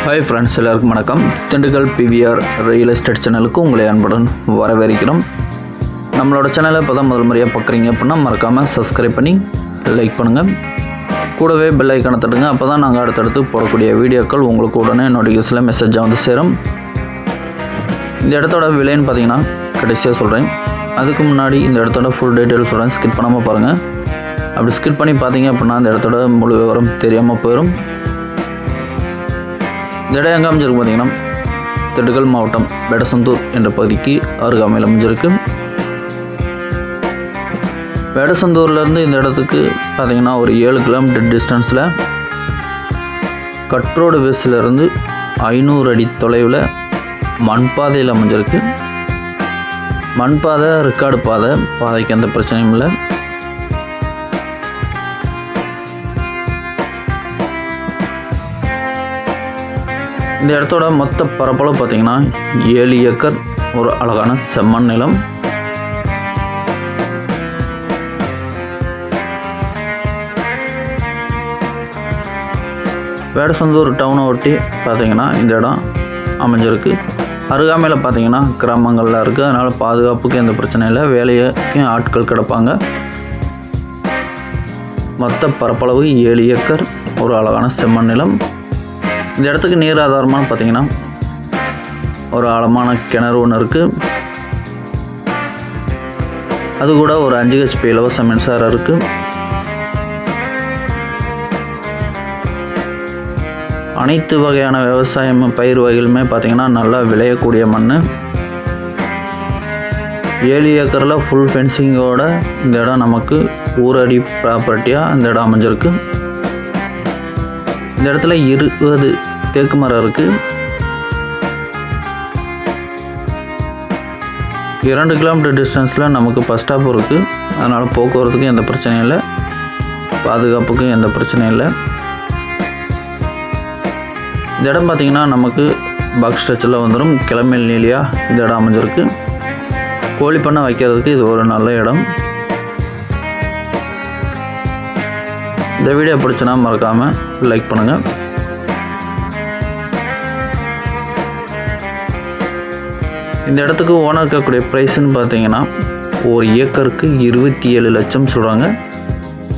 Hi friends, எல்லாருக்கும் வணக்கம். Dindigul PVR real estate சேனலுக்கு உங்களை அன்புடன் வரவேற்கிறோம். நம்மளோட சேனலை இப்போ தான் முதல் முறையாக பார்க்குறீங்க அப்படின்னா மறக்காமல் சப்ஸ்கிரைப் பண்ணி லைக் பண்ணுங்கள். கூடவே பெல் ஐக்கானை தட்டுங்க. அப்போ தான் நாங்கள் அடுத்தடுத்து போடக்கூடிய வீடியோக்கள் உங்களுக்கு உடனே நோட்டிஃபிகேஷனில் மெசேஜாக வந்து சேரும். இந்த இடத்தோட விலைன்னு பார்த்தீங்கன்னா கடைசியாக சொல்கிறேன். அதுக்கு முன்னாடி இந்த இடத்தோட ஃபுல் டீட்டெயில் சொல்கிறேன், ஸ்கிப் பண்ணாமல் பாருங்கள். அப்படி ஸ்கிப் பண்ணி பார்த்தீங்க அப்படின்னா அந்த இடத்தோட முழு விவரம் தெரியாமல் போயிடும். இந்த இடம் எங்கே அமைஞ்சிருக்கு பார்த்தீங்கன்னா திண்டுக்கல் மாவட்டம் வேடசந்தூர் என்ற பகுதிக்கு அருகாமையில் அமைஞ்சிருக்கு. வேடசந்தூர்லேருந்து இந்த இடத்துக்கு பார்த்திங்கன்னா ஒரு 7 கிலோமீட்டர் டிஸ்டன்ஸில் கட்ரோடு வேஸிலேருந்து 500 அடி தொலைவில் மண்பாதையில் அமைஞ்சிருக்கு. மண்பாதை ரெக்கார்டு பாதைக்கு எந்த பிரச்சனையும் இல்லை. இந்த இடத்தோட மொத்த பரப்பளவு பார்த்திங்கன்னா 7 ஏக்கர், ஒரு அழகான செம்மண் நிலம். வேடசந்தூர் டவுனை ஒட்டி பார்த்திங்கன்னா இந்த இடம் அமைஞ்சிருக்கு. அருகாமையில் பார்த்திங்கன்னா கிராமங்கள்லாம் இருக்குது. அதனால் பாதுகாப்புக்கு எந்த பிரச்சனையும் இல்லை. வேலைக்கும் ஆட்கள் கிடப்பாங்க. மொத்த பரப்பளவு 7 ஏக்கர், ஒரு அழகான செம்மண் நிலம். இந்த இடத்துக்கு நீர் ஆதாரமாக பார்த்திங்கன்னா ஒரு ஆழமான கிணறு ஒன்று இருக்குது. அது கூட ஒரு 5 HP இலவச மின்சாரம் இருக்குது. அனைத்து வகையான விவசாயம் பயிர் வகைகளுமே பார்த்திங்கன்னா நல்லா விளையக்கூடிய மண். 7 ஏக்கரில் ஃபுல் ஃபென்சிங்கோட இந்த இடம் நமக்கு ஊரடி ப்ராப்பர்ட்டியாக இந்த இடம் அமைஞ்சிருக்கு. இந்த இடத்துல 20 தேக்கு மரம் இருக்குது. 2 கிலோமீட்டர் டிஸ்டன்ஸில் நமக்கு பஸ் ஸ்டாப் இருக்குது. அதனால் போக்குவரத்துக்கும் எந்த பிரச்சனையும் இல்லை, பாதுகாப்புக்கும் எந்த பிரச்சனையும் இல்லை. இந்த இடம் பார்த்திங்கன்னா நமக்கு பாக்ஸ் ஸ்ட்ரெச்சில் வந்துடும். கிளம்பல் நீலியாக இந்த இடம் அமைஞ்சிருக்கு. கோழி பண்ணை வைக்கிறதுக்கு இது ஒரு நல்ல இடம். இந்த வீடியோ பிடிச்சினா மறக்காமல் லைக் பண்ணுங்கள். இந்த இடத்துக்கு ஓனர் இருக்கக்கூடிய ப்ரைஸ்ன்னு பார்த்தீங்கன்னா ஒரு ஏக்கருக்கு 27 லட்சம் சொல்கிறாங்க.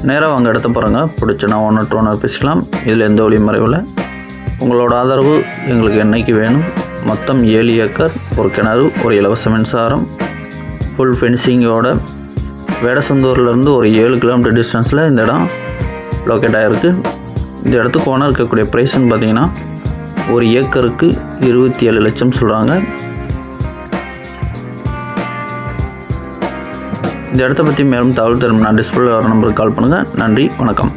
நேராக வாங்க இடத்த பாருங்கள். பிடிச்சினா ஓனர் டு ஓனர் பேசிக்கலாம். இதில் எந்த ஒளி மறைவில். உங்களோட ஆதரவு எங்களுக்கு என்னைக்கு வேணும். மொத்தம் 7 ஏக்கர், ஒரு கிணறு, ஒரு இலவச மின்சாரம், ஃபுல் ஃபென்சிங்கோட வேடசந்தூர்லேருந்து ஒரு 7 கிலோமீட்டர் டிஸ்டன்ஸில் இந்த இடம் லொக்கேட் ஆகிருக்கு. இந்த இடத்துக்கு ஓனர் இருக்கக்கூடிய ப்ரைஸ்ன்னு பார்த்தீங்கன்னா ஒரு ஏக்கருக்கு 27 லட்சம் சொல்கிறாங்க. இந்த இடத்த பற்றி மேலும் தகவல் தரும் நான் டிஸ்பிளே நம்பருக்கு கால் பண்ணுங்கள். நன்றி, வணக்கம்.